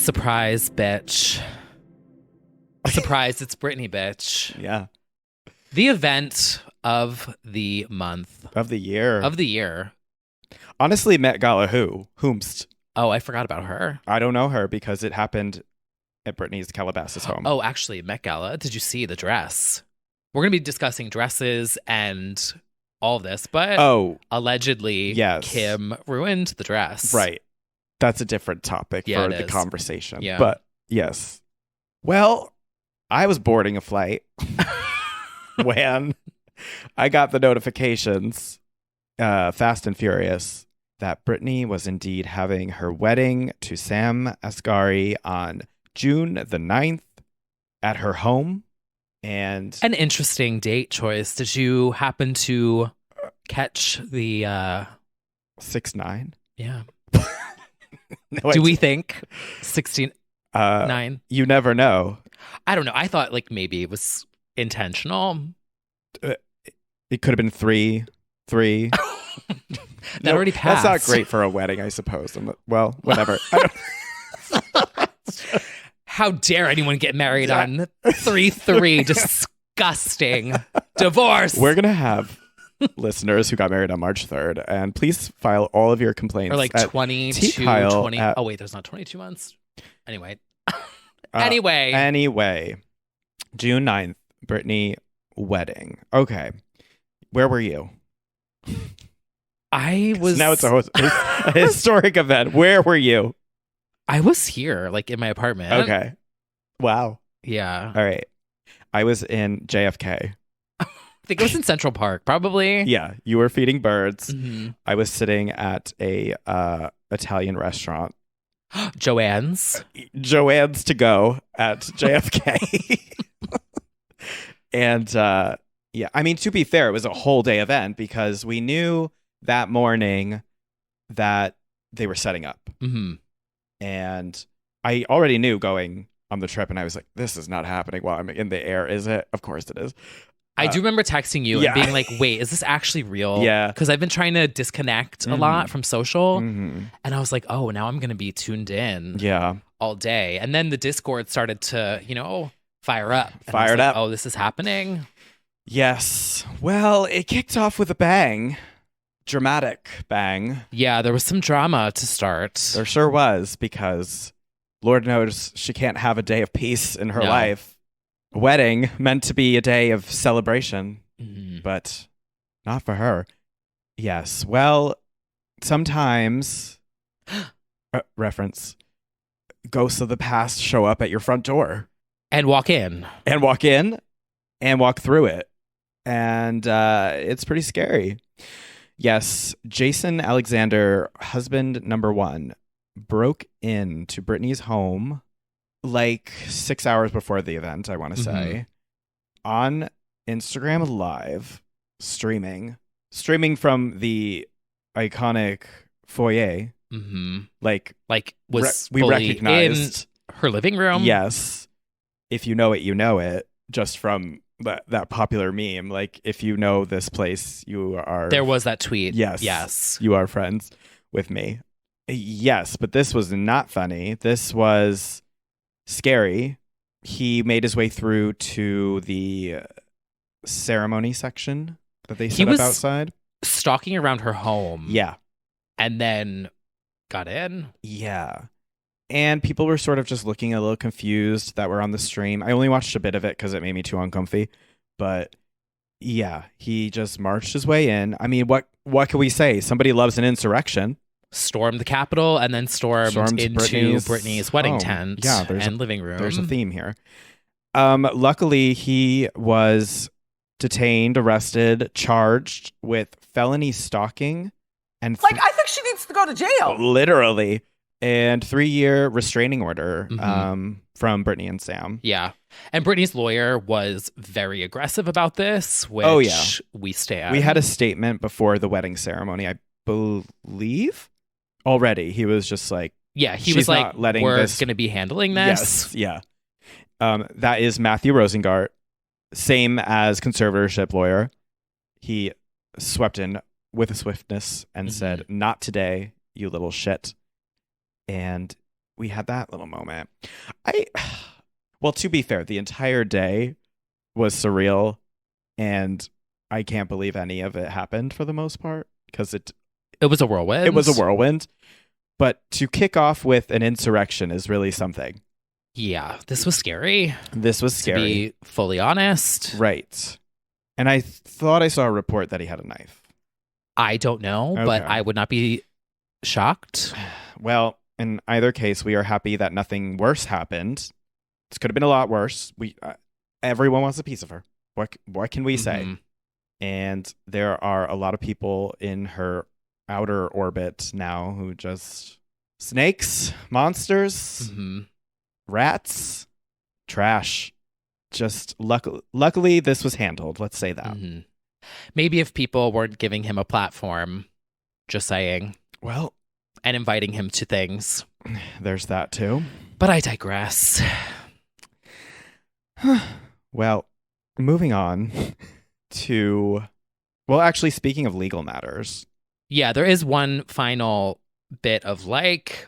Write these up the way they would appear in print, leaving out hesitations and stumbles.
Surprise, bitch. Surprise, it's Britney, bitch. Yeah. The event of the month. Of the year. Of the year. Honestly, Met Gala whomst. Oh, I forgot about her. I don't know her because it happened at Britney's Calabasas home. Oh, actually, Met Gala. Did you see the dress? We're going to be discussing dresses and all of this, but allegedly, yes. Kim ruined the dress. Right. That's a different topic for the conversation. Yeah. But yes. Well, I was boarding a flight when I got the notifications, fast and furious, that Britney was indeed having her wedding to Sam Asghari on June the 9th at her home. And an interesting date choice. Did you happen to catch the 6-9? Yeah. No, do we think 16-9? You never know. I don't know. I thought like maybe it was intentional. It could have been 3. That already passed. That's not great for a wedding, I suppose. Well, whatever. How dare anyone get married on 3-3? Disgusting. Divorce. We're going to have listeners who got married on March 3rd, and please file all of your complaints. Or like 22, 20. Oh, wait, there's not 22 months. Anyway. Anyway. June 9th, Britney wedding. Okay. Where were you? I was... Now it's a historic event. Where were you? I was here, like in my apartment. Okay. Wow. Yeah. All right. I was in JFK. I think it was in Central Park, probably. Yeah. You were feeding birds. Mm-hmm. I was sitting at a Italian restaurant. Joanne's to go at JFK. And yeah, I mean, to be fair, it was a whole day event because we knew that morning that they were setting up. Mm-hmm. And I already knew going on the trip, and I was like, this is not happening while I'm in the air, is it? Of course it is. I do remember texting you and being like, wait, is this actually real? Yeah. Because I've been trying to disconnect a lot from social. Mm-hmm. And I was like, oh, now I'm going to be tuned in all day. And then the Discord started to, fire up. Fired up. Oh, this is happening? Yes. Well, it kicked off with a bang. Dramatic bang. Yeah, there was some drama to start. There sure was, because Lord knows she can't have a day of peace in her life. A wedding meant to be a day of celebration, but not for her. Yes. Well, sometimes reference ghosts of the past show up at your front door. And walk in. And walk through it. And it's pretty scary. Yes, Jason Alexander, husband number 1, broke into Britney's home like 6 hours before the event, I want to say, on Instagram Live, streaming from the iconic foyer. Mm-hmm. Like was we recognized in her living room. Yes, if you know it, you know it. Just from that popular meme, like, if you know this place, you are... There was that tweet. Yes. You are friends with me. Yes, but this was not funny. This was scary. He made his way through to the ceremony section that they set up outside. Stalking around her home. Yeah. And then got in. Yeah. And people were sort of just looking a little confused that were on the stream. I only watched a bit of it because it made me too uncomfy. But yeah, he just marched his way in. I mean, what can we say? Somebody loves an insurrection. Stormed the Capitol and then stormed into Britney's wedding tent and living room. There's a theme here. Luckily, he was detained, arrested, charged with felony stalking. And I think she needs to go to jail. Literally. And 3-year restraining order from Britney and Sam. Yeah. And Britney's lawyer was very aggressive about this, which we stand. We had a statement before the wedding ceremony, I believe. Already. He was just like... Yeah, he was like, we're going to be handling this. Yes, yeah. That is Matthew Rosengart, same as conservatorship lawyer. He swept in with a swiftness and said, not today, you little shit. And we had that little moment. Well, to be fair, the entire day was surreal, and I can't believe any of it happened for the most part because it was a whirlwind. It was a whirlwind, but to kick off with an insurrection is really something. Yeah, this was scary. This was scary. To be fully honest. Right. And I thought I saw a report that he had a knife. I don't know, but I would not be shocked. Well, in either case, we are happy that nothing worse happened. This could have been a lot worse. Everyone wants a piece of her. What can we say? And there are a lot of people in her outer orbit now who just snakes, monsters, rats, trash. Just luckily this was handled. Let's say that. Maybe if people weren't giving him a platform, just saying. Well, and inviting him to things. There's that too. But I digress. Well, moving on to, well, actually, speaking of legal matters. Yeah, there is one final bit of like,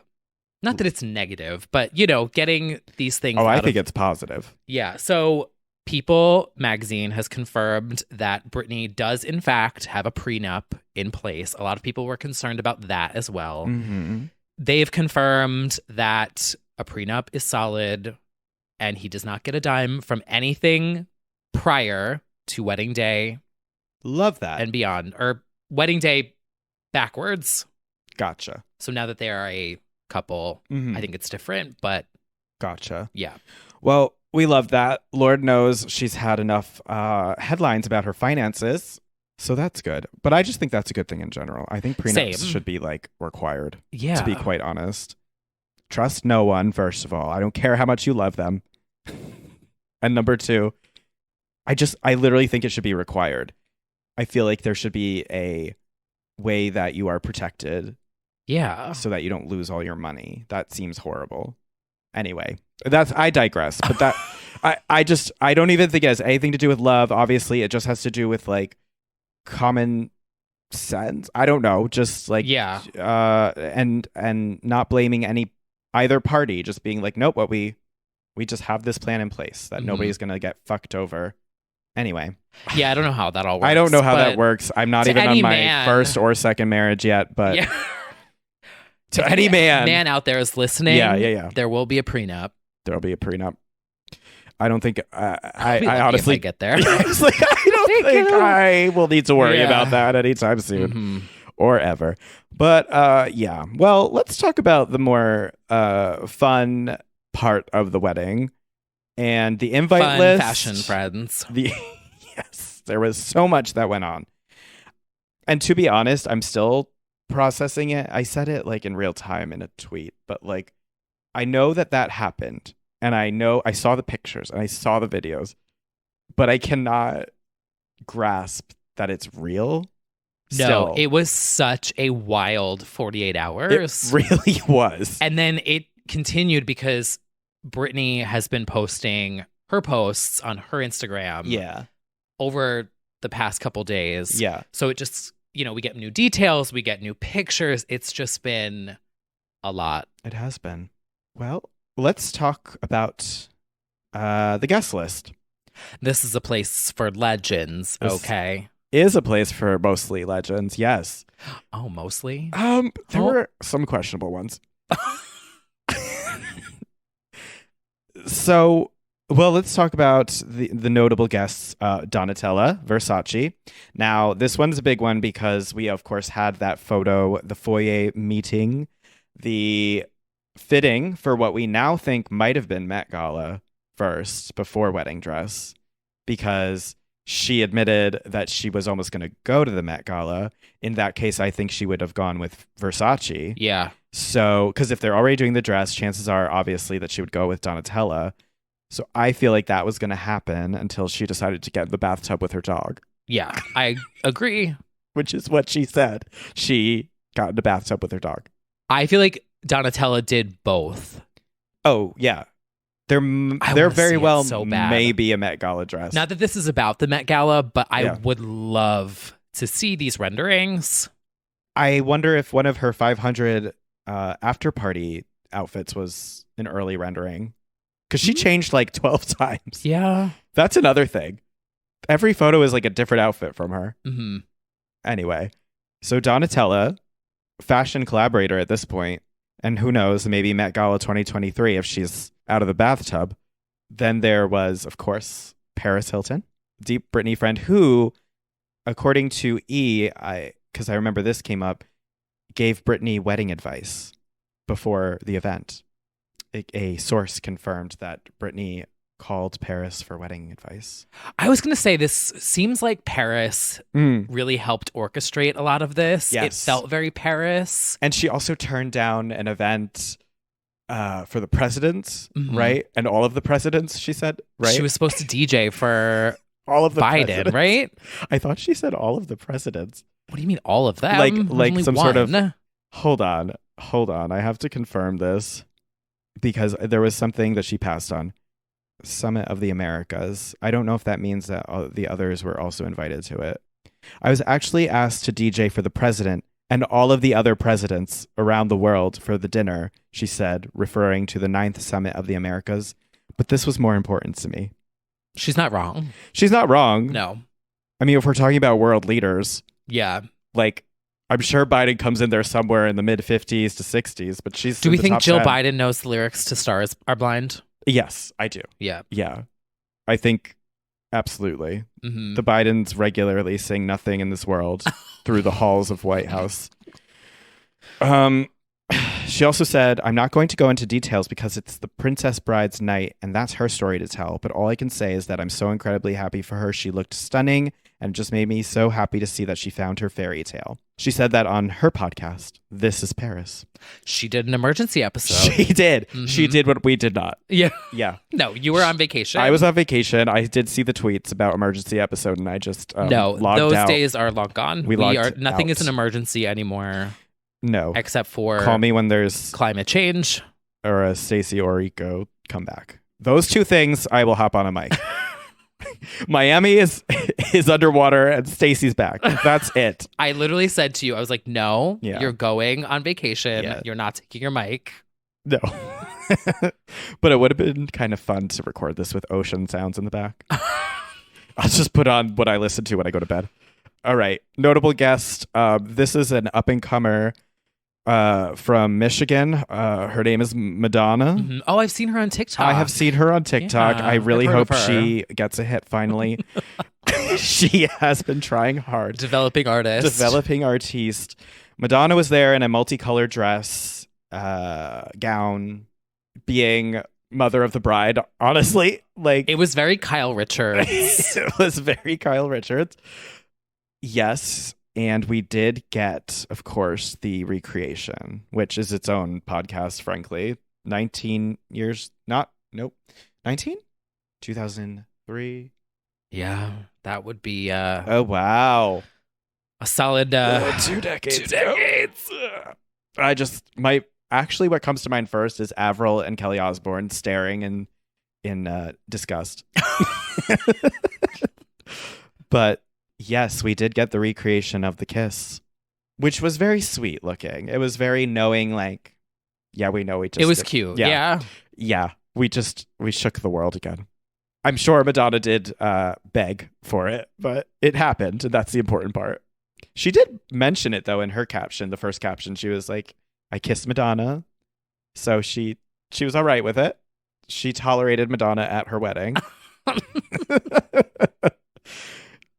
not that it's negative, but, you know, getting these things I think it's positive. Yeah, so People magazine has confirmed that Britney does, in fact, have a prenup in place. A lot of people were concerned about that as well. They've confirmed that a prenup is solid and he does not get a dime from anything prior to wedding day. Love that. And beyond, or wedding day backwards. Gotcha. So now that they are a couple, I think it's different, but. Gotcha. Yeah. Well, we love that. Lord knows she's had enough headlines about her finances. So that's good. But I just think that's a good thing in general. I think prenups should be like required. Yeah. To be quite honest. Trust no one, first of all. I don't care how much you love them. And number two, I literally think it should be required. I feel like there should be a way that you are protected. Yeah. So that you don't lose all your money. That seems horrible. Anyway, I digress. But that I don't even think it has anything to do with love. Obviously, it just has to do with like common sense. I don't know. Just like and not blaming either party. Just being like, nope, we just have this plan in place that nobody's gonna get fucked over. Anyway. Yeah, I don't know how that all works. I don't know how that works. I'm not even on my first or second marriage yet, but to any man out there is listening. Yeah. There will be a prenup. There'll be a prenup. I don't think I honestly get there. I don't think I will need to worry about that anytime soon or ever. But yeah. Well, let's talk about the more fun part of the wedding and the invite list. Fashion friends. Yes, there was so much that went on. And to be honest, I'm still processing it. I said it like in real time in a tweet, but like I know that happened, and I know I saw the pictures and I saw the videos, but I cannot grasp that it's real. No, it was such a wild 48 hours. It really was. And then it continued because Britney has been posting her posts on her Instagram over the past couple days. Yeah. So it just, we get new details, we get new pictures. It's just been a lot. It has been. Well, let's talk about the guest list. This is a place for legends, okay? Is a place for mostly legends, yes. Oh, mostly? There were some questionable ones. So, well, let's talk about the notable guests. Donatella Versace. Now, this one's a big one because we, of course, had that photo, the foyer meeting, the fitting for what we now think might have been Met Gala first, before wedding dress, because she admitted that she was almost going to go to the Met Gala. In that case, I think she would have gone with Versace. Yeah. So, because if they're already doing the dress, chances are obviously that she would go with Donatella. So I feel like that was going to happen until she decided to get in the bathtub with her dog. Yeah, I agree. Which is what she said. She got in the bathtub with her dog. I feel like Donatella did both. Oh, yeah. They're very well so maybe a Met Gala dress. Not that this is about the Met Gala, but I would love to see these renderings. I wonder if one of her 500 after party outfits was an early rendering. Because she changed like 12 times. Yeah. That's another thing. Every photo is like a different outfit from her. Mm-hmm. Anyway, so Donatella, fashion collaborator at this point, and who knows, maybe Met Gala 2023 if she's out of the bathtub. Then there was, of course, Paris Hilton, deep Britney friend, who, according to because I remember this came up, gave Britney wedding advice before the event. A source confirmed that Britney called Paris for wedding advice. I was going to say, this seems like Paris really helped orchestrate a lot of this. Yes. It felt very Paris. And she also turned down an event for the presidents, right? And all of the presidents, she said, right? She was supposed to DJ for all of the Biden, presidents. right? I thought she said all of the presidents. What do you mean all of them? Like Only some one. sort of... Hold on. I have to confirm this because there was something that she passed on. Summit of the Americas. I don't know if that means that the others were also invited to it. I was actually asked to DJ for the president and all of the other presidents around the world for the dinner, she said, referring to the 9th Summit of the Americas. But this was more important to me. She's not wrong. She's not wrong. No. I mean, if we're talking about world leaders, Yeah. like, I'm sure Biden comes in there somewhere in the mid 50s to 60s, but she's. Do we think Jill 10. Biden knows the lyrics to Stars Are Blind? Yes, I do. Yeah. Yeah. I think absolutely. Mm-hmm. The Bidens regularly sing Nothing in This World through the halls of White House. She also said, I'm not going to go into details because it's the Princess Bride's night and that's her story to tell. But all I can say is that I'm so incredibly happy for her. She looked stunning and it just made me so happy to see that she found her fairy tale. She said that on her podcast, This is Paris. She did an emergency episode. She did. Mm-hmm. She did what we did not. Yeah. Yeah. No, you were on vacation. I was on vacation. I did see the tweets about emergency episode and I just logged those out. days are long gone. Nothing is an emergency anymore. No. Except for call me when there's climate change or a Stacey Orico comeback. Those two things I will hop on a mic. Miami is underwater and Stacey's back. That's it. I literally said to you, I was like, no, Yeah. you're going on vacation. Yeah. You're not taking your mic. No. But it would have been kind of fun to record this with ocean sounds in the back. I'll just put on what I listen to when I go to bed. All right. Notable guest. This is an up-and-comer from Michigan. Her name is Madonna. Mm-hmm. Oh, I've seen her on TikTok. I have seen her on TikTok. Yeah, I really I've heard hope of her. she gets a hit finally. She has been trying hard. Developing artist. Madonna was there in a multicolored dress, gown, being mother of the bride. Honestly, like It was very Kyle Richards. it was very Kyle Richards. Yes. And we did get, of course, the recreation, which is its own podcast, frankly. 19 years, 19? 2003. Yeah, that would be Oh, wow. a solid 2 decades. 2 decades. Actually, what comes to mind first is Avril and Kelly Osbourne staring in disgust. But yes, we did get the recreation of the kiss, which was very sweet looking. It was very knowing, like, yeah, we know we just. It was cute. Yeah. Yeah. We shook the world again. I'm sure Madonna did beg for it, but it happened, and that's the important part. She did mention it though in her caption, the first caption. She was like, "I kissed Madonna," so she was all right with it. She tolerated Madonna at her wedding.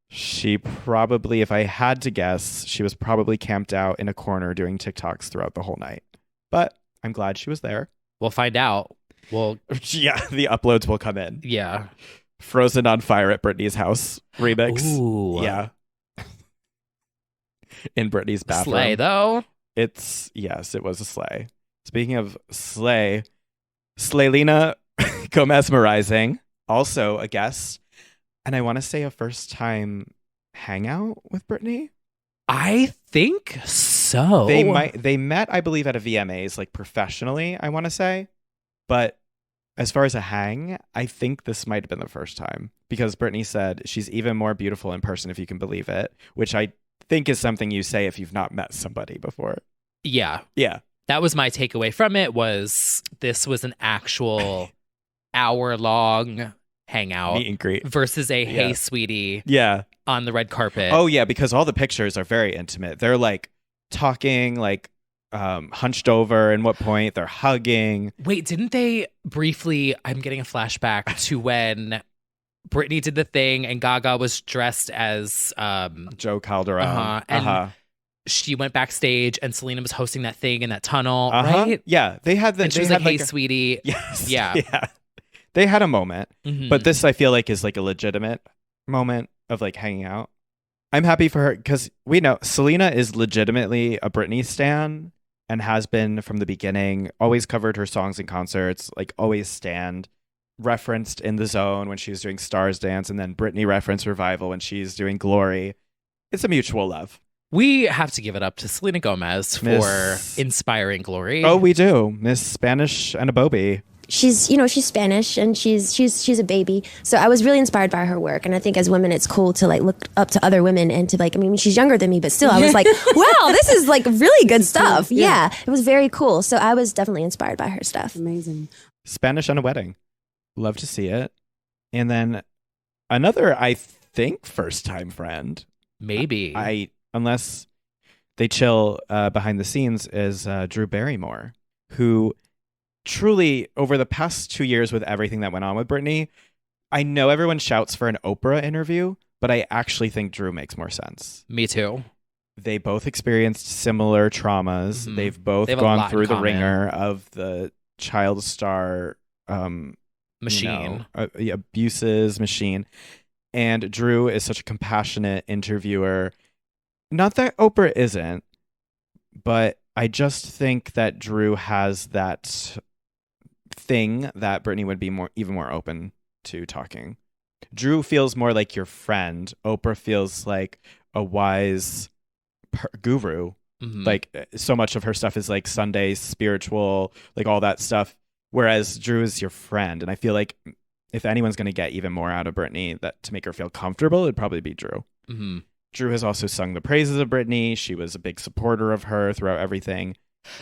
She probably, if I had to guess, she was probably camped out in a corner doing TikToks throughout the whole night. But I'm glad she was there. We'll find out. Yeah, the uploads will come in. Yeah. Frozen on Fire at Britney's house remix. Ooh. Yeah. In Britney's bathroom. Slay, though. Yes, it was a slay. Speaking of slay, Slaylina Gomez-Merizing, also a guest. And I want to say a first time hangout with Britney. I think so. They met, I believe, at a VMAs, like professionally, I want to say. But as far as a hang, I think this might have been the first time. Because Britney said she's even more beautiful in person, if you can believe it. Which I think is something you say if you've not met somebody before. Yeah. Yeah. That was my takeaway from it. Was this was an actual hour-long hangout Meet and greet. versus a hey Yeah. sweetie Yeah. on the red carpet. Oh yeah, because all the pictures are very intimate. They're like talking, like hunched over. And what point they're hugging. Wait, didn't they briefly? I'm getting a flashback to when Britney did the thing and Gaga was dressed as Joe Calderone. and she went backstage and Selena was hosting that thing in that tunnel, Uh-huh. right? Yeah, they had the. And she they was had like, "Hey, a- sweetie." Yes. Yeah. Yeah. They had a moment, Mhm. but this I feel like is like a legitimate moment of like hanging out. I'm happy for her because we know Selena is legitimately a Britney stan and has been from the beginning. Always covered her songs in concerts, like always stand. Referenced in The Zone when she was doing Stars Dance, and then Britney referenced Revival when she's doing Glory. It's a mutual love. We have to give it up to Selena Gomez for Miss- inspiring Glory. Oh, we do. Miss Spanish and a Bobby. She's Spanish and she's a baby. So I was really inspired by her work. And I think as women, it's cool to like look up to other women and to like, I mean, she's younger than me, but still I was like, wow, this is like really good stuff. Yeah. It was very cool. So I was definitely inspired by her stuff. Amazing. Spanish on a Wedding. Love to see it. And then another, I think, first time friend. Maybe. Unless they chill behind the scenes, is Drew Barrymore, who truly, over the past 2 years with everything that went on with Britney, I know everyone shouts for an Oprah interview, but I actually think Drew makes more sense. Me too. They both experienced similar traumas. Mhm. They've both They have a gone lot in through the common. ringer of the child star Machine. abuses machine. And Drew is such a compassionate interviewer. Not that Oprah isn't, but I just think that Drew has that thing that Britney would be even more open to talking. Drew feels more like your friend. Oprah feels like a wise guru. Mhm. Like so much of her stuff is like Sunday spiritual, like all that stuff. Whereas Drew is your friend, and I feel like if anyone's going to get even more out of Britney that to make her feel comfortable, it'd probably be Drew. Mhm. Drew has also sung the praises of Britney. She was a big supporter of her throughout everything.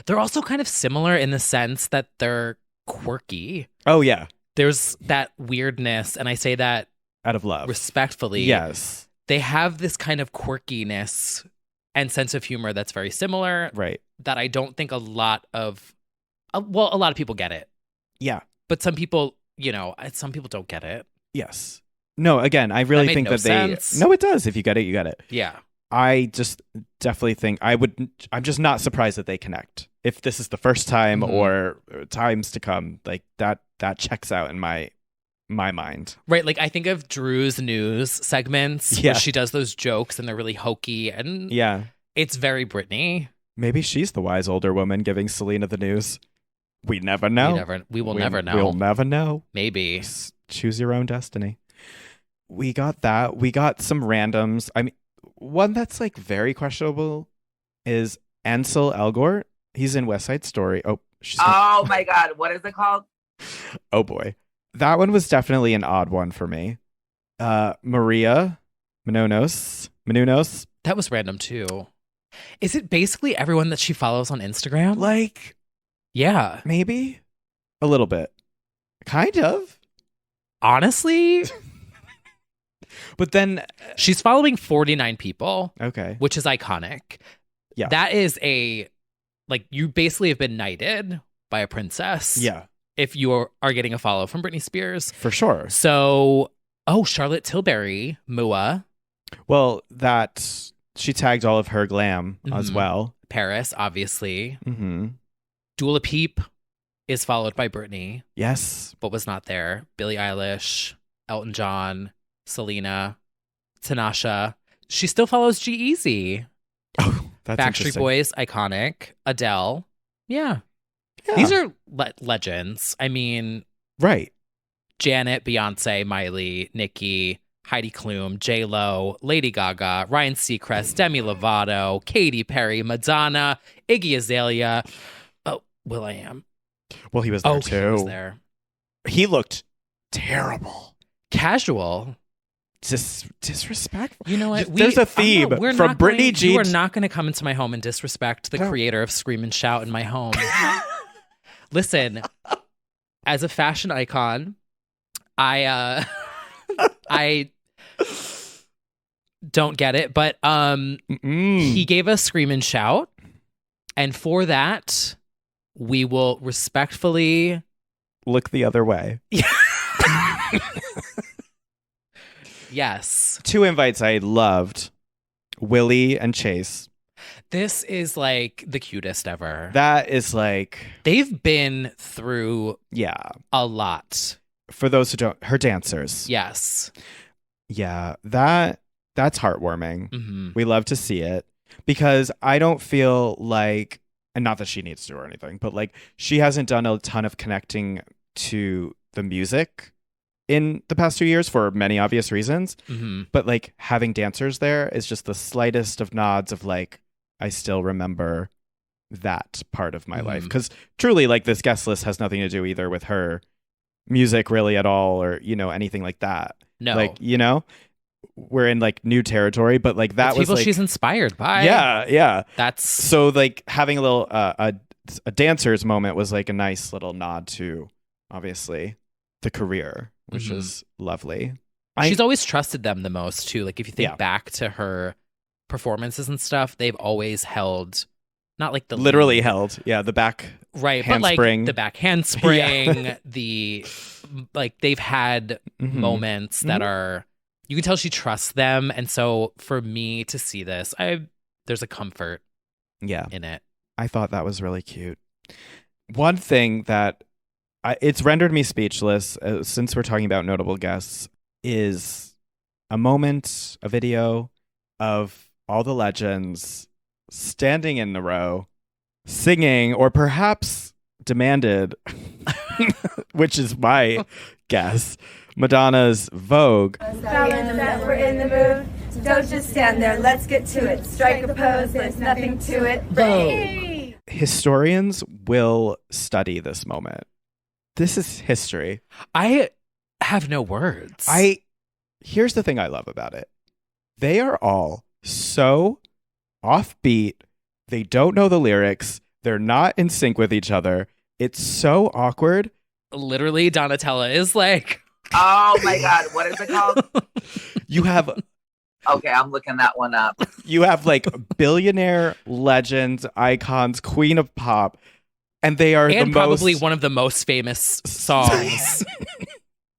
They're also kind of similar in the sense that they're quirky. Oh yeah, There's that weirdness, and I say that out of love. respectfully. Yes, They have this kind of quirkiness and sense of humor that's very similar right. that I don't think a lot of people get it. Yeah. But some people, some people don't get it. Yes. No, again, I really made think no that sense. they. No, it does. If you get it, you get it. Yeah. I just definitely think I'm just not surprised that they connect. If this is the first time Mhm. or times to come, like that checks out in my mind. Right. Like I think of Drew's news segments Yeah. where she does those jokes and they're really hokey and Yeah. it's very Britney. Maybe she's the wise older woman giving Selena the news. We never know. We will never know. We'll never know. Maybe. Choose your own destiny. We got that. We got some randoms. I mean, one that's like very questionable is Ansel Elgort. He's in West Side Story. Oh, Oh my God. What is it called? oh boy. That one was definitely an odd one for me. Maria Menounos. That was random too. Is it basically everyone that she follows on Instagram? Like, Yeah. maybe a little bit. Kind of. Honestly, But then, she's following 49 people, okay. which is iconic. Yeah. That is you basically have been knighted by a princess. Yeah, If you are getting a follow from Britney Spears. for sure. So, Charlotte Tilbury, Mua, Well, that she tagged all of her glam as Mhm. well. Paris, obviously. Mm-hmm. Dua Peep is followed by Britney, Yes. but was not there. Billie Eilish, Elton John, Selena, Tanasha. She still follows G-Eazy. Oh, that's Backstreet interesting. Boys, iconic. Adele. Yeah. Yeah. These are legends. I mean, right. Janet, Beyonce, Miley, Nicki, Heidi Klum, J-Lo, Lady Gaga, Ryan Seacrest, Demi Lovato, Katy Perry, Madonna, Iggy Azalea. Oh, will.i.am. Well, he was there Oh, too. he was there. He looked terrible. Casual. disrespectful. You know what? There's a theme from Britney Jean. You are not going to come into my home and disrespect the creator of Scream and Shout in my home. Listen, as a fashion icon, I don't get it, but he gave us Scream and Shout, and for that, we will respectfully look the other way. Yes. 2 invites I loved. Willie and Chase. This is like the cutest ever. That is like... They've been through a lot. For those who don't... Her dancers. Yes. Yeah, that's heartwarming. Mm-hmm. We love to see it. Because I don't feel like... And not that she needs to or anything, but like she hasn't done a ton of connecting to the music in the past 2 years for many obvious reasons. Mm-hmm. But like having dancers there is just the slightest of nods of like, I still remember that part of my life. Because truly, like, this guest list has nothing to do either with her music really at all, or, you know, anything like that. No. Like, you know, we're in like new territory, but like that it's was people like, she's inspired by. Yeah. That's so like having a little a dancer's moment was like a nice little nod to obviously the career, which is lovely. She's always trusted them the most too. Like if you think back to her performances and stuff, they've always held, not like the literally lead, held, the back handspring, but like the back handspring, the like they've had moments that are, you can tell she trusts them, and so for me to see this, there's a comfort, in it. I thought that was really cute. One thing that it's rendered me speechless, since we're talking about notable guests, is a video of all the legends standing in the row, singing, or perhaps demanded, which is my guess, Madonna's Vogue. We're in the mood. So don't just stand there. Let's get to it. Strike a pose. There's nothing to it. Vogue. Historians will study this moment. This is history. I have no words. Here's the thing I love about it. They are all so offbeat. They don't know the lyrics. They're not in sync with each other. It's so awkward. Literally, Donatella is like... Oh my God, what is it called? You have... Okay, I'm looking that one up. You have like billionaire legends, icons, queen of pop, and they are and probably one of the most famous songs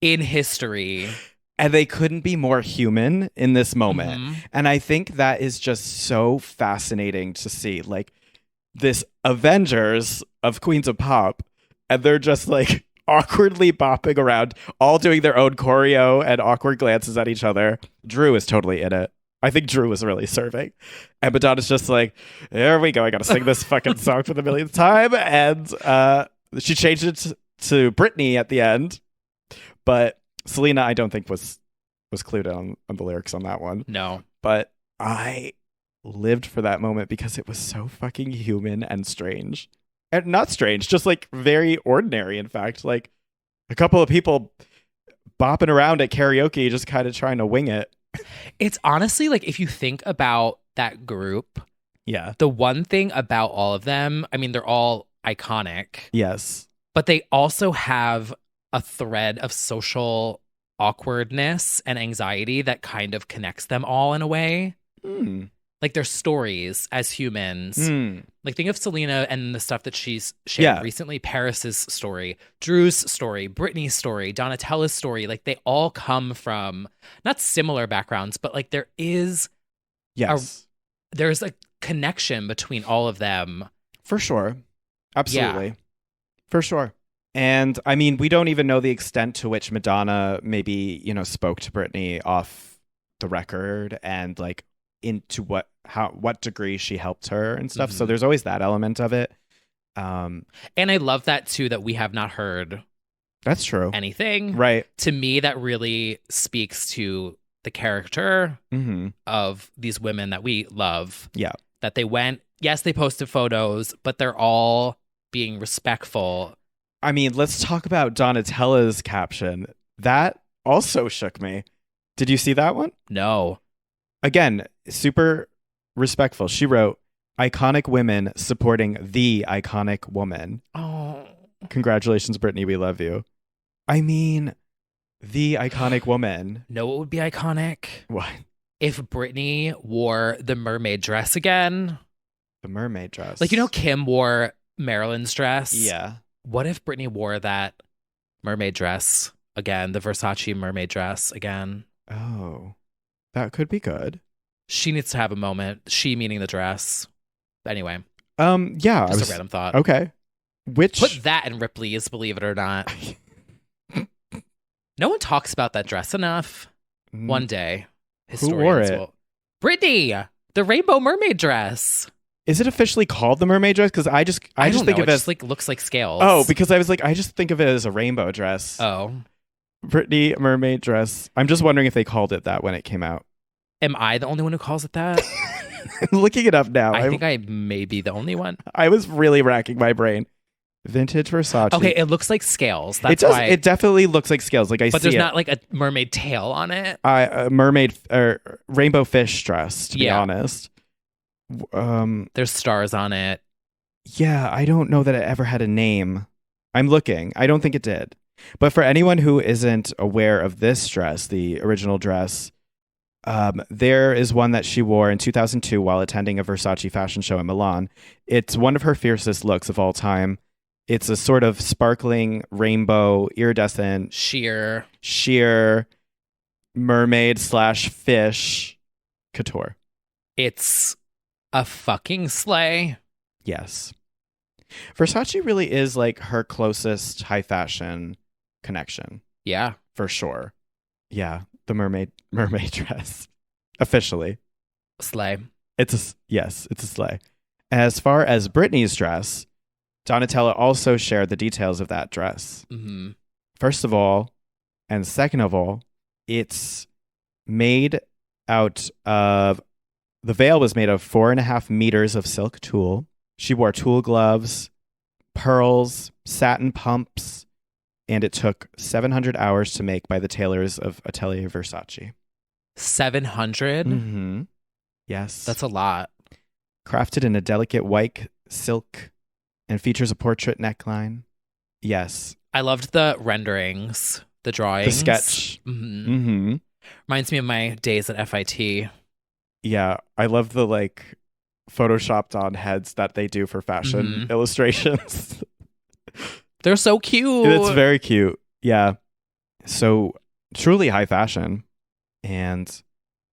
in history. And they couldn't be more human in this moment. And I think that is just so fascinating to see. Like this Avengers of Queens of Pop, and they're just like awkwardly bopping around, all doing their own choreo and awkward glances at each other. Drew is totally in it. I think Drew was really serving. And Madonna's just like, there we go. I got to sing this fucking song for the millionth time. And she changed it to Britney at the end. But Selena, I don't think was clued on the lyrics on that one. No. But I lived for that moment because it was so fucking human and strange. And not strange, just like very ordinary, in fact. Like a couple of people bopping around at karaoke, just kind of trying to wing it. It's honestly like, if you think about that group, the one thing about all of them, I mean, they're all iconic. Yes. But they also have a thread of social awkwardness and anxiety that kind of connects them all in a way. Like their stories as humans. Like think of Selena and the stuff that she's shared recently. Paris's story, Drew's story, Britney's story, Donatella's story. Like they all come from not similar backgrounds, but like there is there's a connection between all of them. For sure. Absolutely. For sure. And I mean, we don't even know the extent to which Madonna maybe, spoke to Britney off the record and like into what degree she helped her and stuff. So there's always that element of it. And I love that too, that we have not heard that's true anything. Right. To me, that really speaks to the character of these women that we love. Yeah. That they went, yes, they posted photos, but they're all being respectful. I mean, let's talk about Donatella's caption. That also shook me. Did you see that one? No. Again, super respectful. She wrote, iconic women supporting the iconic woman. Oh. Congratulations, Britney. We love you. I mean, the iconic woman. No, it would be iconic What? if Britney wore the mermaid dress again. The mermaid dress. Like, Kim wore Marilyn's dress. Yeah. What if Britney wore that mermaid dress again, the Versace mermaid dress again? Oh, that could be good. She needs to have a moment. She meaning the dress. Anyway. Yeah. Just a random thought. Okay. Which Put that in Ripley's, believe it or not. No one talks about that dress enough. One day, Who wore historians it? will. Britney, the rainbow mermaid dress. Is it officially called the mermaid dress? Because I just don't think know. of It it just as looks like scales. oh, because I was like, I just think of it as a rainbow dress. Oh. Britney mermaid dress. I'm just wondering if they called it that when it came out. Am I the only one who calls it that? I'm looking it up now. I think I may be the only one. I was really racking my brain. Vintage Versace. Okay, it looks like scales. That's it does. why. It definitely looks like scales. Like I but see there's it. not like a mermaid tail on it. A mermaid or rainbow fish dress. To be Yeah. honest. There's stars on it. Yeah, I don't know that it ever had a name. I'm looking. I don't think it did. But for anyone who isn't aware of this dress, the original dress, there is one that she wore in 2002 while attending a Versace fashion show in Milan. It's one of her fiercest looks of all time. It's a sort of sparkling rainbow, iridescent, Sheer. mermaid / fish couture. It's a fucking sleigh. Yes. Versace really is like her closest high fashion connection. Yeah. For sure. Yeah. The mermaid dress. Officially. Sleigh. It's a sleigh. As far as Britney's dress, Donatella also shared the details of that dress. Mm-hmm. First of all, and second of all, it's made out of, the veil was made of 4.5 meters of silk tulle. She wore tulle gloves, pearls, satin pumps, and it took 700 hours to make by the tailors of Atelier Versace. 700? Mm-hmm. Yes. That's a lot. Crafted in a delicate white silk and features a portrait neckline. Yes. I loved the renderings, the drawings. The sketch. Mm-hmm. Mm-hmm. Reminds me of my days at FIT. Yeah. I love the photoshopped on heads that they do for fashion illustrations. They're so cute. It's very cute. Yeah. So truly high fashion. And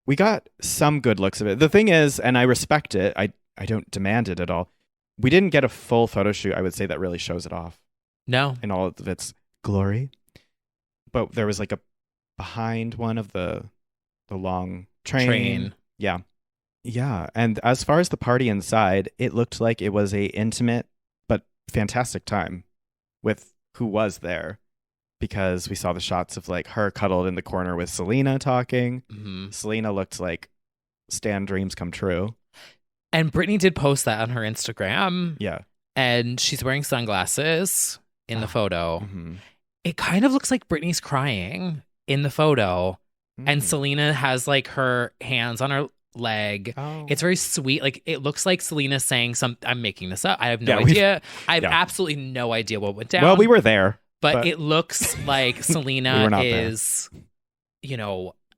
we got some good looks of it. The thing is, and I respect it, I don't demand it at all. We didn't get a full photo shoot, I would say, that really shows it off No. in all of its glory. But there was a behind one of the long train. Yeah. Yeah. And as far as the party inside, it looked like it was a intimate but fantastic time with who was there, because we saw the shots of her cuddled in the corner with Selena talking. Mm-hmm. Selena looked like Stan dreams come true. And Britney did post that on her Instagram. Yeah. And she's wearing sunglasses in the photo. Mm-hmm. It kind of looks like Britney's crying in the photo. And Selena has her hands on her leg. Oh. It's very sweet. It looks like Selena saying something. I'm making this up. I have no Yeah, idea. I have absolutely no idea what went down. Well, we were there. But it looks like Selena We were is,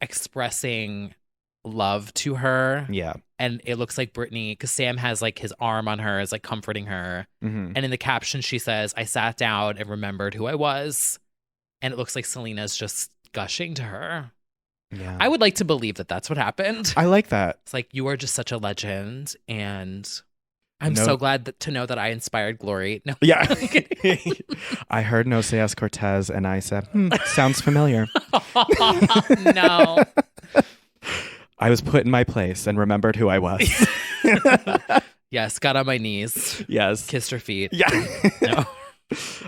expressing love to her. Yeah. And it looks like Britney, because Sam has his arm on her, is comforting her. Mm-hmm. And in the caption, she says, "I sat down and remembered who I was." And it looks like Selena's just gushing to her. Yeah. I would like to believe that that's what happened. I like that. It's you are just such a legend. And I'm so glad to know that I inspired Glory. No. Yeah. I heard No Seas Cortez and I said, sounds familiar. No. I was put in my place and remembered who I was. Yes, got on my knees. Yes. Kissed her feet. Yeah. No.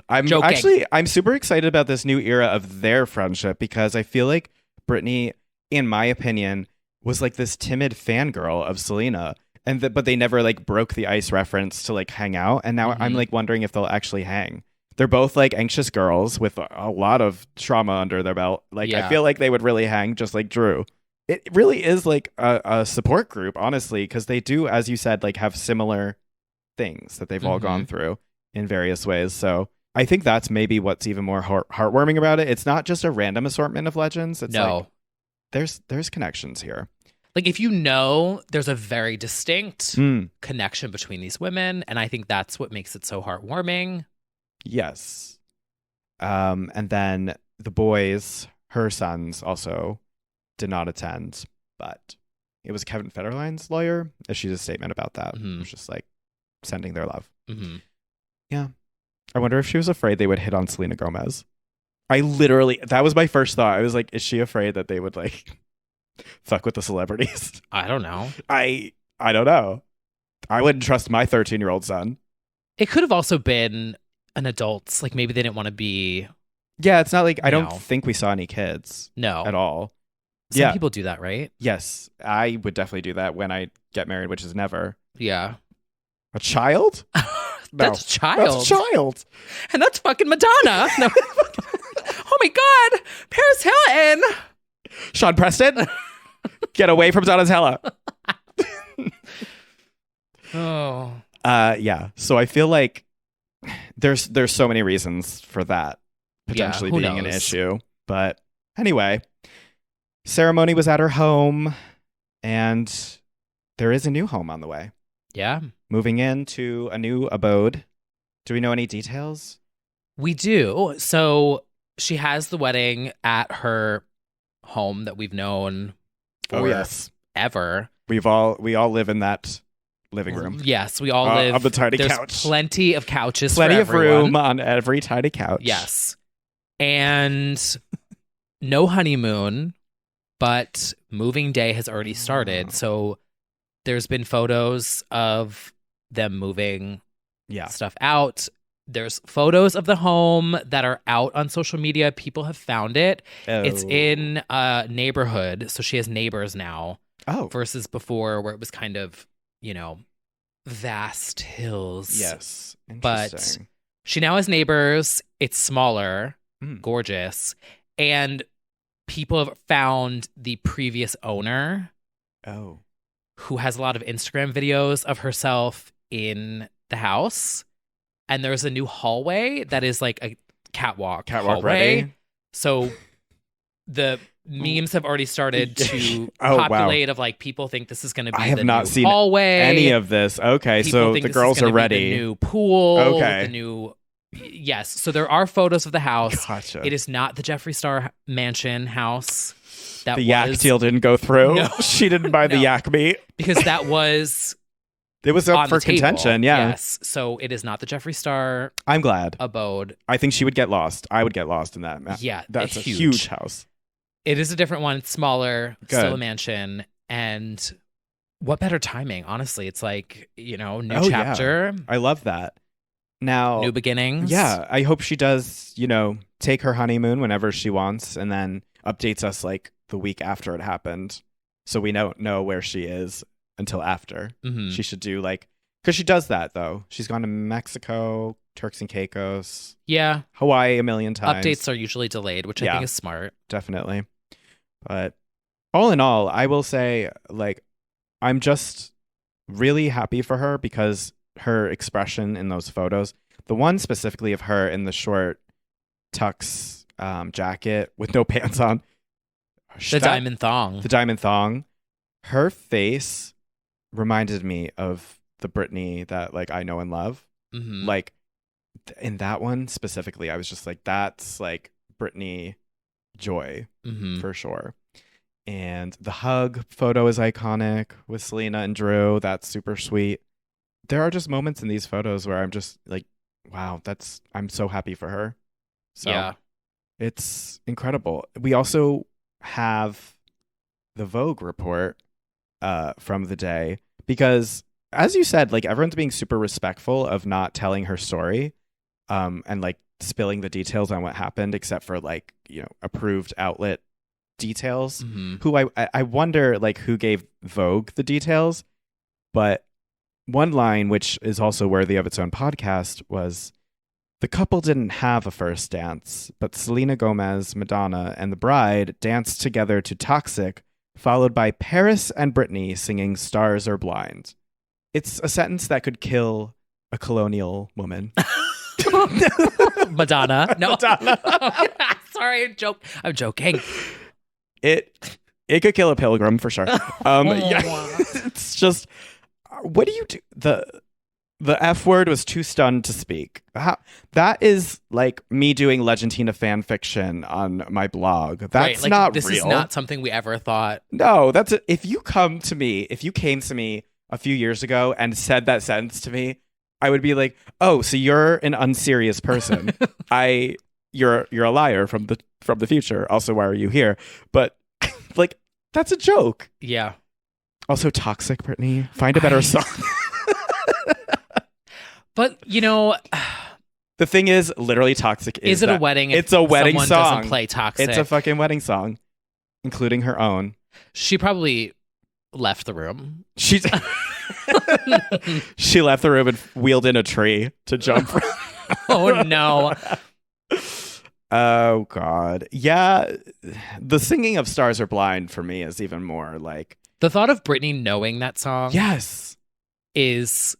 I'm joking. I'm super excited about this new era of their friendship, because I feel like Britney, in my opinion, was this timid fangirl of Selena. But they never broke the ice reference to hang out. And now I'm wondering if they'll actually hang. They're both like anxious girls with a lot of trauma under their belt. Like, I Yeah. feel like they would really hang just like Drew. It really is like a support group, honestly, because they do, as you said, like have similar things that they've all gone through in various ways. So I think that's maybe what's even more heartwarming about it. It's not just a random assortment of legends. It's like there's connections here. Like, if there's a very distinct connection between these women, and I think that's what makes it so heartwarming. Yes. And then the boys, her sons, also did not attend, but it was Kevin Federline's lawyer issued a statement about that. It was just like sending their love. Yeah. I wonder if she was afraid they would hit on Selena Gomez. That was my first thought. I was like, is she afraid that they would like fuck with the celebrities? I don't know. I don't know. I wouldn't trust my 13-year-old son. It could have also been an adult's. Like, maybe they didn't want to be. Yeah, it's not like I don't No. think we saw any kids No. at all. Some people do that, right? Yes, I would definitely do that when I get married, which is never. Yeah. A child? That's a child. That's a child. And that's fucking Madonna. No. Oh my God. Paris Hilton. Sean Preston? Get away from Donatella. Oh. Yeah. So I feel like there's so many reasons for that potentially who being an knows? issue. But anyway, ceremony was at her home, and there is a new home on the way. Yeah. Moving into a new abode. Do we know any details? We do. So she has the wedding at her home that we've known for ever. We all live in that living room. Yes, we all live. On the tiny There's couch. plenty of couches. Plenty for of everyone. room on every tiny couch. Yes. And no honeymoon, but moving day has already started. So there's been photos of them moving stuff out. There's photos of the home that are out on social media. People have found it. Oh. It's in a neighborhood. So she has neighbors now. Oh. Versus before where it was kind of, vast hills. Yes. But Interesting. she now has neighbors. It's smaller, gorgeous. And people have found the previous owner. Oh. Who has a lot of Instagram videos of herself in the house. And there's a new hallway that is like a catwalk hallway. ready. So the memes have already started to Oh, wow. populate of like people think this is going to be I have the not new seen hallway. any of this. Okay, People so think the this is girls gonna are be ready. The new pool. Okay. The new. Yes. So there are photos of the house. Gotcha. It is not the Jeffree Star mansion house. That The yak was, deal didn't go through. No. She didn't buy the No. yak meat. because that was It was on up for the table. contention. Yeah. Yes. So it is not the Jeffree Star I'm glad. abode. I think she would get lost. I would get lost in that. Yeah, That's a huge. huge house. It is a different one. It's smaller, Good. still a mansion. And what better timing? Honestly, it's like, new Oh, yeah. chapter, I love that. Now, new beginnings. yeah, I hope she does, take her honeymoon whenever she wants and then updates us like the week after it happened. So we don't know where she is until after. Mhm. She should do because she does that though. She's gone to Mexico, Turks and Caicos, Yeah. Hawaii a million times. Updates are usually delayed, which I Yeah. think is smart. Definitely. But all in all, I will say I'm just really happy for her because her expression in those photos, the one specifically of her in the short tux jacket with no pants on, The diamond thong. the diamond thong, her face reminded me of the Britney that I know and love. Mhm. In that one specifically, I was just like, that's Britney joy Mhm. for sure. And the hug photo is iconic with Selena and Drew. That's super sweet. There are just moments in these photos where I'm just like, wow, I'm so happy for her. So Yeah. it's incredible. We also have the Vogue report from the day because, as you said, everyone's being super respectful of not telling her story and spilling the details on what happened, except for approved outlet details. Mhm. Who I wonder who gave Vogue the details, but one line which is also worthy of its own podcast was, The couple didn't have a first dance, but Selena Gomez, Madonna, and the bride danced together to Toxic, followed by Paris and Britney singing Stars Are Blind. It's a sentence that could kill a colonial woman. Madonna. No. Madonna. Sorry, I'm joking. It could kill a pilgrim for sure. Yeah, it's just, what do you do? The F word was too stunned to speak. That is like me doing Legendina fan fiction on my blog. That's right, like, not this real. This is not something we ever thought. No, if you came to me a few years ago and said that sentence to me, I would be like, oh, so you're an unserious person. You're a liar from the future. Also, why are you here? But like, that's a joke. Yeah. Also, Toxic, Britney. Find a better song. But, the thing is, literally, Toxic is it a wedding? It's a wedding someone song. Doesn't play Toxic. It's a fucking wedding song, including her own. She probably left the room. She left the room and wheeled in a tree to jump. Oh no. Oh God. Yeah. The singing of Stars Are Blind for me is even more like, the thought of Britney knowing that song yes, is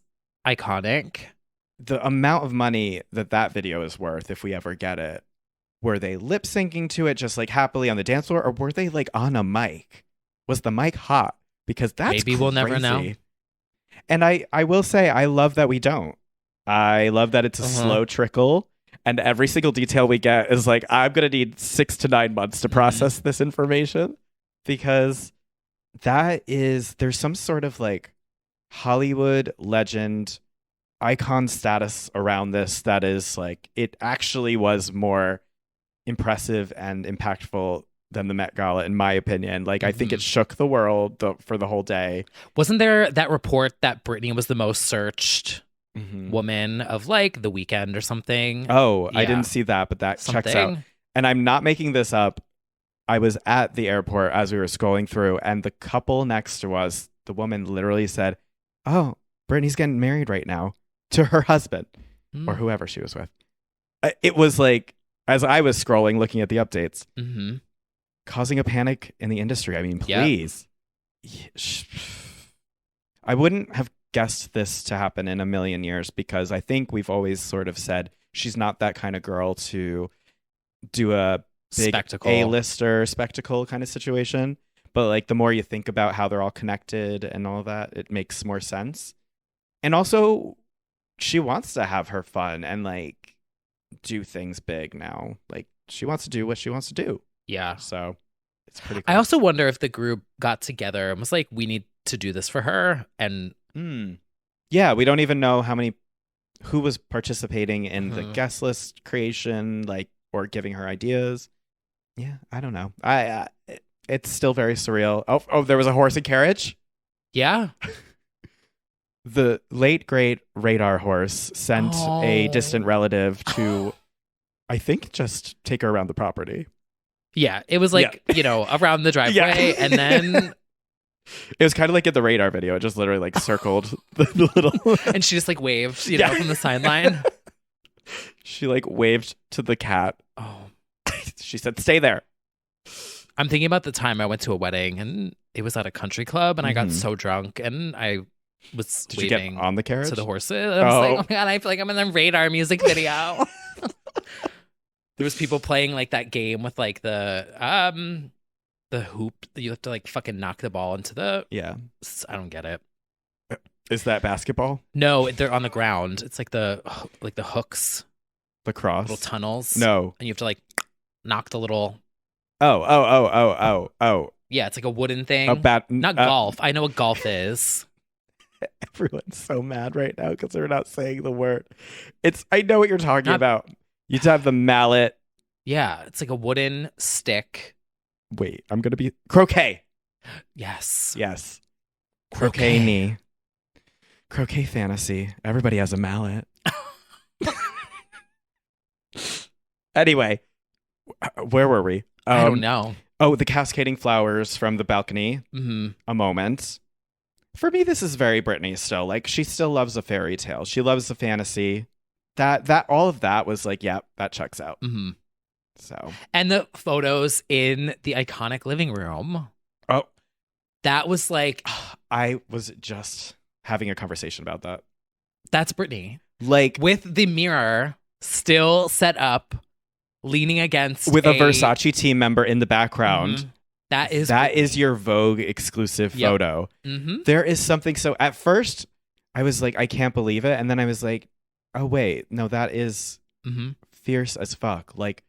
iconic. The amount of money that video is worth, if we ever get it. Were they lip syncing to it just like happily on the dance floor, or were they like on a mic? Was the mic hot? Because that's maybe we'll never know. And I will say, I love that we don't. I love that it's a slow trickle, and every single detail we get is like, I'm gonna need 6 to 9 months to process this information, because there's some sort of like Hollywood legend icon status around this that is like, it actually was more impressive and impactful than the Met Gala, in my opinion. Like, I think it shook the world for the whole day. Wasn't there that report that Britney was the most searched woman of like the weekend or something? Oh, yeah. I didn't see that, but that checks out. And I'm not making this up. I was at the airport as we were scrolling through, and the couple next to us, the woman literally said, oh, Britney's getting married right now to her husband or whoever she was with. It was like, as I was scrolling, looking at the updates, causing a panic in the industry. I mean, please. I wouldn't have guessed this to happen in a million years, because I think we've always sort of said she's not that kind of girl to do a big spectacle, A-lister spectacle kind of situation. But like, the more you think about how they're all connected and all that, it makes more sense. And also, she wants to have her fun and like do things big now. Like, she wants to do what she wants to do. Yeah. So it's pretty cool. I also wonder if the group got together and was like, we need to do this for her. And yeah, we don't even know who was participating in the guest list creation, like, or giving her ideas. Yeah, I don't know. It's still very surreal. Oh, there was a horse and carriage? Yeah. The late, great Radar Horse sent a distant relative to, I think, just take her around the property. Yeah, it was like, around the driveway, and then... It was kind of like in the Radar video. It just literally like circled the little... And she just like waved, from the sideline. She like waved to the cat. Oh. She said, stay there. I'm thinking about the time I went to a wedding, and it was at a country club, and I got so drunk, and I was Did waving you get on the carriage? to the horses. I was like, oh my God, I feel like I'm in the Radar music video. There was people playing like that game with like the hoop that you have to like fucking knock the ball into the... Yeah. I don't get it. Is that basketball? No, they're on the ground. It's like the hooks. Lacrosse? Little tunnels. No. And you have to like knock the little... Oh. Yeah, it's like a wooden thing. Not golf. I know what golf is. Everyone's so mad right now because they're not saying the word. I know what you're talking about. You have the mallet. Yeah, it's like a wooden stick. Wait, I'm going to be... Croquet. Yes. Croquet knee. Croquet fantasy. Everybody has a mallet. Anyway, where were we? I don't know. Oh, the cascading flowers from the balcony. A moment. For me, this is very Britney still. Like, she still loves a fairy tale. She loves the fantasy. that all of that was like, yeah, that checks out. Mm-hmm. So, And the photos in the iconic living room. oh, That was like, I was just having a conversation about that. that's Britney. Like With the mirror still set up, leaning against with a Versace team member in the background. Mhm. That is That is your Vogue exclusive Yep. photo. Mm-hmm. There is something so at first I was like, I can't believe it. And then I was like, oh wait, no, that is Mm-hmm. fierce as fuck. Like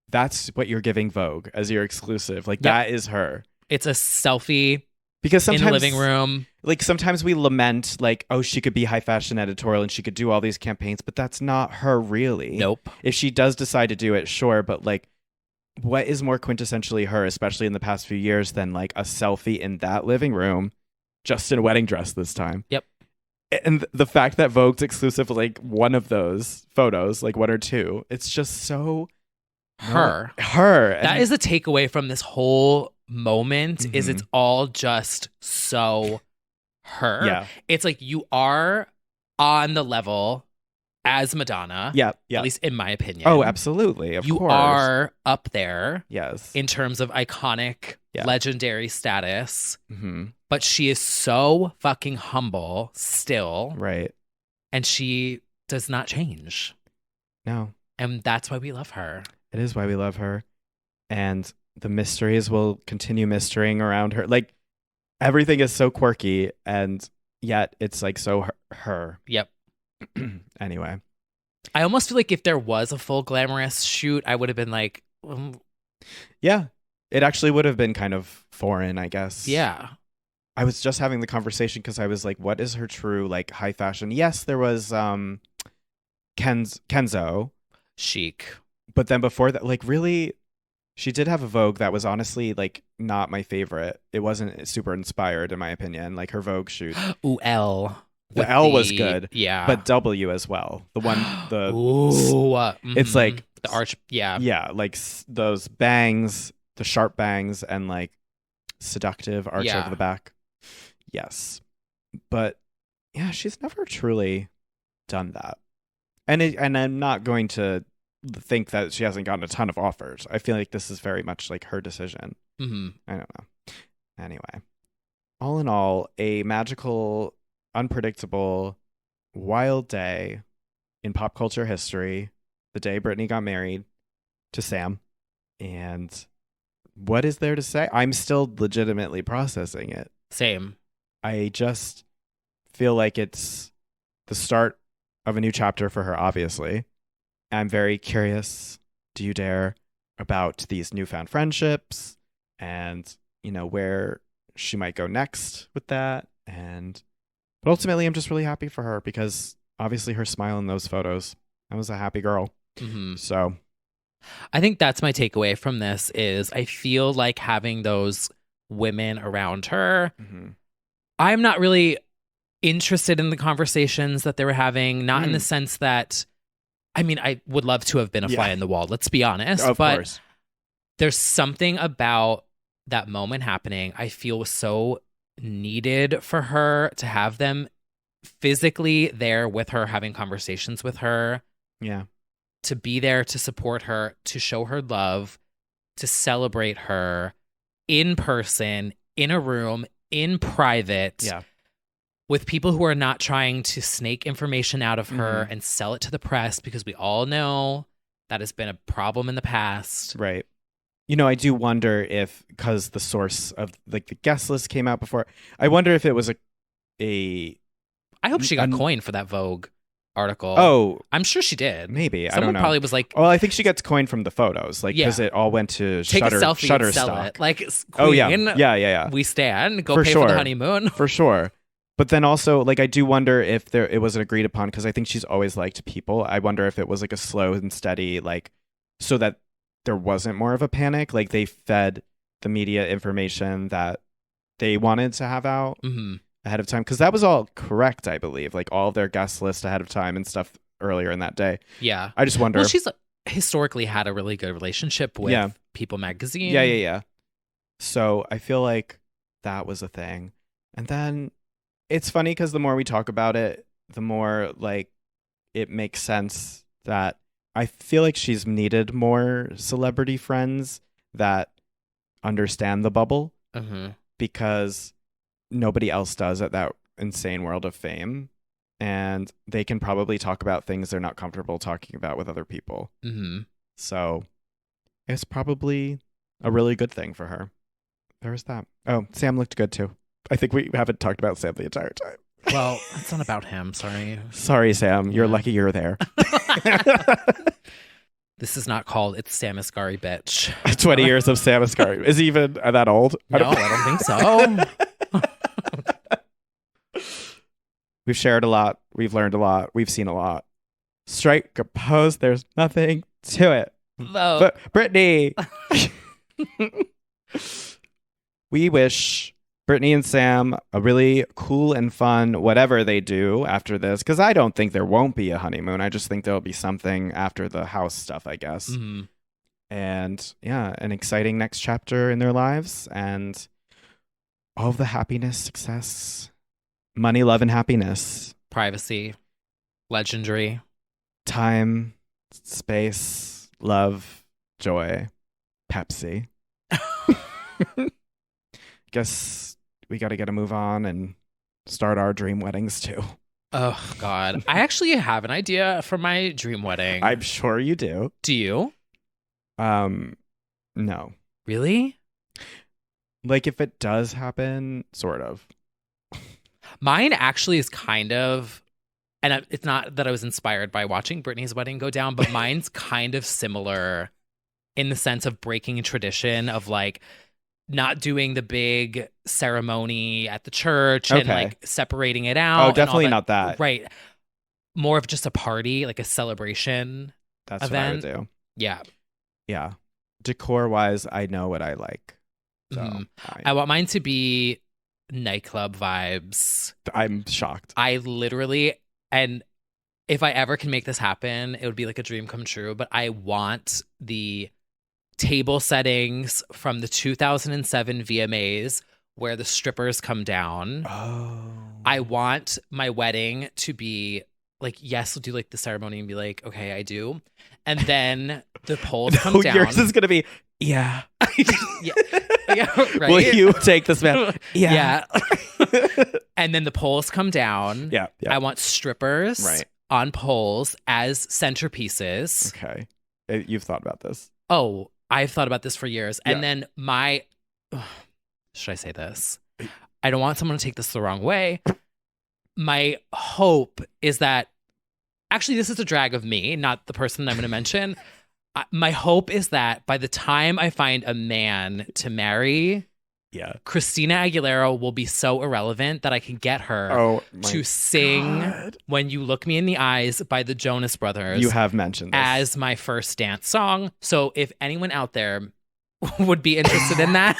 that's what you're giving Vogue as your exclusive. Like Yep. that is her. It's a selfie Because sometimes in the living room. like sometimes we lament like, oh, she could be high fashion editorial and she could do all these campaigns, but that's not her really. Nope. If she does decide to do it, sure, but like what is more quintessentially her, especially in the past few years, than like a selfie in that living room, just in a wedding dress this time? Yep. And the fact that Vogue's exclusive, like one of those photos, like one or two, it's just so Her. Her. That is the takeaway from this whole moment is Mhm. it's all just so her. Yeah. It's like you are on the level as Madonna. Yeah. Yeah. At least in my opinion. Oh, absolutely. Of you course. are up there Yes. in terms of iconic, Yeah. legendary status. Mm-hmm. But she is so fucking humble still. Right. And she does not change. No. And that's why we love her. It is why we love her. And the mysteries will continue mysterying around her. Like everything is so quirky and yet it's like so her. Yep. Anyway. I almost feel like if there was a full glamorous shoot, I would have been like, Yeah. It actually would have been kind of foreign, I guess. yeah. I was just having the conversation because I was like, what is her true like high fashion? Yes, there was Kenzo, Chic. but then before that, like really, she did have a Vogue that was honestly like not my favorite. It wasn't super inspired in my opinion. Like her Vogue shoot, Ooh, L. the With L was good, Yeah. but W as well. The one, the Ooh. it's like the arch. Yeah. yeah, like those bangs, the sharp bangs, and like seductive arch Yeah. over the back. Yes, but yeah, she's never truly done that, and I'm not going to think that she hasn't gotten a ton of offers. I feel like this is very much like her decision. Mm-hmm. I don't know. Anyway, all in all, a magical, unpredictable, wild day in pop culture history. The day Britney got married to Sam, and what is there to say? I'm still legitimately processing it. Same. I just feel like it's the start of a new chapter for her, obviously. I'm very curious, do you dare, about these newfound friendships and, you know, where she might go next with that. But ultimately, I'm just really happy for her because obviously her smile in those photos, I was a happy girl. Mm-hmm. So I think that's my takeaway from this is I feel like having those women around her. mhm. I'm not really interested in the conversations that they were having, not in the sense that, I mean, I would love to have been a fly Yeah. in the wall, let's be honest. Of but course. there's something about that moment happening I feel was so needed for her to have them physically there with her, having conversations with her, Yeah. to be there to support her, to show her love, to celebrate her in person, in a room, in private, Yeah. with people who are not trying to snake information out of her Mhm. and sell it to the press, because we all know that has been a problem in the past. Right. You know, I do wonder if, because the source of like the guest list came out before, I wonder if it was a I hope she got An- coined for that Vogue article. oh, I'm sure she did. maybe. I Someone don't know. probably was like, Well, I think she gets coined from the photos, like because Yeah. it all went to take a selfie and sell Shutterstock. it. Like, Oh yeah, Queen, yeah. we stand. Go For pay for the sure. honeymoon. For sure. But then also, like, I do wonder if it was agreed upon because I think she's always liked people. I wonder if it was like a slow and steady, like, so that there wasn't more of a panic. Like they fed the media information that they wanted to have out Mm-hmm. ahead of time because that was all correct, I believe. Like all of their guest list ahead of time and stuff earlier in that day. Yeah. I just wonder. Well, she's historically had a really good relationship with Yeah. People magazine. Yeah. So I feel like that was a thing. And then it's funny because the more we talk about it, the more like it makes sense that I feel like she's needed more celebrity friends that understand the bubble because nobody else does at that insane world of fame. And they can probably talk about things they're not comfortable talking about with other people. So it's probably a really good thing for her. There's that. Oh, Sam looked good too. I think we haven't talked about Sam the entire time. Well, it's not about him. Sorry. Sorry, Sam. You're lucky you're there. This is not called It's Sam Asghari, bitch. 20 years of Sam Asghari. Is he even that old? No, I don't think so. We've shared a lot. We've learned a lot. We've seen a lot. Strike a pose. There's nothing to it. Vote. But Britney. We wish Britney and Sam a really cool and fun whatever they do after this, because I don't think there won't be a honeymoon. I just think there'll be something after the house stuff, I guess. And yeah, an exciting next chapter in their lives and all of the happiness, success, money, love, and happiness. Privacy. Legendary. Time, space, love, joy, Pepsi. Guess we got to get a move on and start our dream weddings too. Oh, God. I actually have an idea for my dream wedding. I'm sure you do. Do you? No. Really? Like if it does happen, sort of. Mine actually is kind of, and it's not that I was inspired by watching Britney's wedding go down, but mine's kind of similar in the sense of breaking tradition of like not doing the big ceremony at the church and like separating it out. Oh, definitely not that. Right. More of just a party, like a celebration. That's event. what I would do. Yeah. Yeah. Decor wise, I know what I like. So I want mine to be nightclub vibes. I'm shocked. I literally, and if I ever can make this happen, it would be like a dream come true, but I want the table settings from the 2007 VMAs where the strippers come down. Oh. I want my wedding to be like, yes, we'll do like the ceremony and be like, okay, I do. And then the poles come down. Yours is going to be, yeah. Yeah, right? Will you take this man? Yeah. And then the poles come down. Yeah. I want strippers on poles as centerpieces. Okay. You've thought about this. Oh, I've thought about this for years. And then should I say this? I don't want someone to take this the wrong way. My hope is that, actually, this is a drag of me, not the person I'm going to mention. My hope is that by the time I find a man to marry, Christina Aguilera will be so irrelevant that I can get her to sing When You Look Me in the Eyes by the Jonas Brothers. You have mentioned this. As my first dance song. So if anyone out there would be interested in that,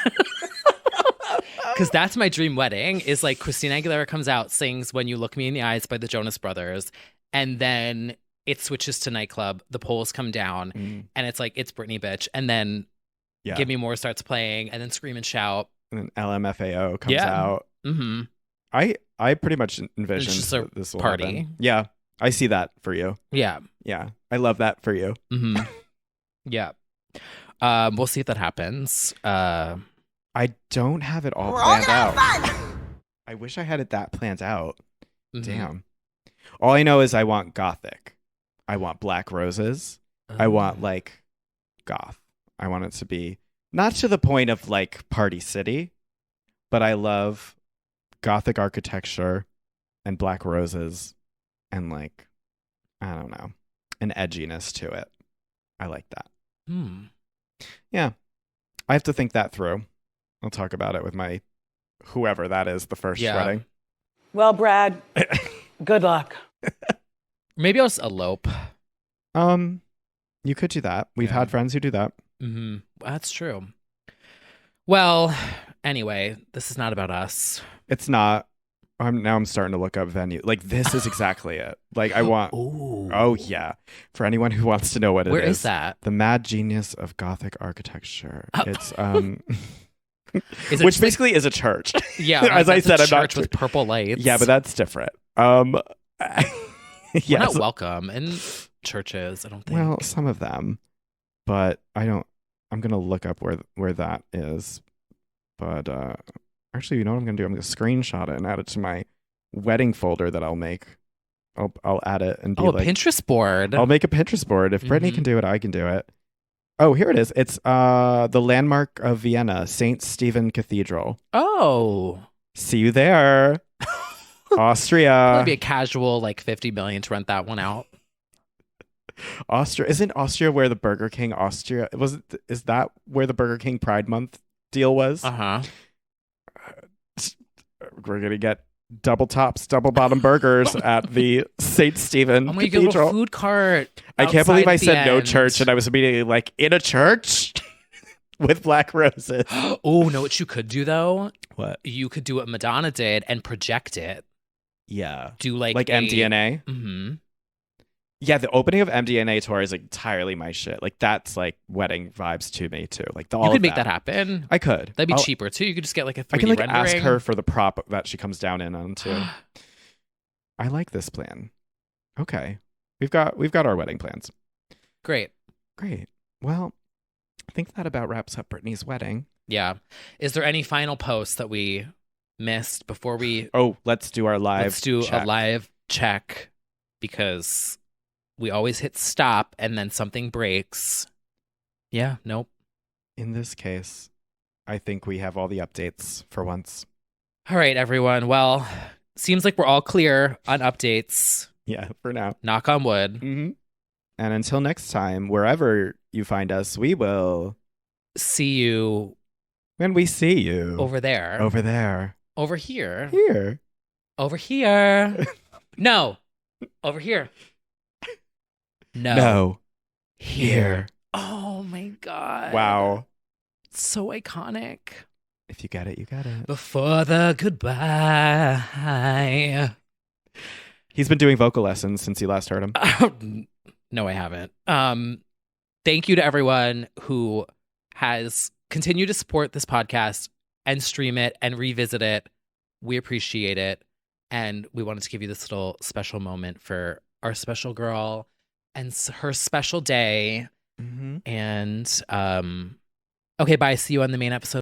because that's my dream wedding, is like Christina Aguilera comes out, sings When You Look Me in the Eyes by the Jonas Brothers, and then it switches to nightclub, the poles come down, and it's like, it's Britney, bitch. And then Give Me More starts playing, and then Scream and Shout. And then LMFAO comes out. Mm-hmm. I pretty much envision just a this will party. happen. Yeah, I see that for you. Yeah. Yeah, I love that for you. Mm-hmm. Yeah. We'll see if that happens. I don't have it all planned out. I wish I had it that planned out. Mm-hmm. Damn. All I know is I want gothic. I want black roses. I want like goth. I want it to be not to the point of like Party City, but I love gothic architecture and black roses and like, I don't know, an edginess to it. I like that. Yeah. I have to think that through. I'll talk about it with my whoever that is, the first wedding. Well, Brad, good luck. Maybe I'll just elope. You could do that. We've had friends who do that. Mm-hmm. That's true. Well, anyway, this is not about us. It's not. I'm starting to look up venue. Like, this is exactly it. Like, I want. Ooh. Oh, yeah. For anyone who wants to know what it is. Where is that? The Mad Genius of Gothic Architecture. It's is it which basically is a church. Yeah, as I said, I'm not church with purple lights. Yeah, but that's different. We're not welcome in churches, I don't think. Well, some of them, but I'm gonna look up where that is. But actually, you know what I'm gonna do? I'm gonna screenshot it and add it to my wedding folder that I'll make. I'll add it and be a like Pinterest board. I'll make a Pinterest board. If Brittany can do it, I can do it. Oh, here it is. It's the landmark of Vienna, St. Stephen Cathedral. Oh. See you there. Austria. It'd be a casual like 50 million to rent that one out. Austria. Isn't Austria where the Burger King is that where the Burger King Pride Month deal was? Uh-huh. We're gonna get double tops, double bottom burgers at the St. Stephen I'm gonna get a Cathedral. little food cart. I can't believe I outside said the no end. church, and I was immediately like, in a church with black roses. Oh, know what you could do though? What? You could do what Madonna did and project it. Yeah. Do like MDNA. Mm-hmm. Yeah, the opening of MDNA tour is like entirely my shit. Like that's like wedding vibes to me too. Like You could make that happen. I could. That'd be cheaper too. You could just get like a 3D I can like rendering. ask her for the prop that she comes down in on too. I like this plan. Okay, we've got our wedding plans. Great. Well, I think that about wraps up Brittany's wedding. Yeah. Is there any final posts that we missed before we? Oh, let's do our live. Let's do check. a live check because we always hit stop and then something breaks. Yeah. Nope. In this case, I think we have all the updates for once. All right, everyone. Well, seems like we're all clear on updates. Yeah, for now. Knock on wood. Mm-hmm. And until next time, wherever you find us, we will see you when we see you over there. Over there. Over here. Here. Over here. No. Over here. No. Here. Oh my God. Wow. So iconic. If you get it, you get it. Before the goodbye. He's been doing vocal lessons since you last heard him. No, I haven't. Thank you to everyone who has continued to support this podcast and stream it and revisit it. We appreciate it. And we wanted to give you this little special moment for our special girl and her special day. Mm-hmm. And okay, bye. See you on the main episode.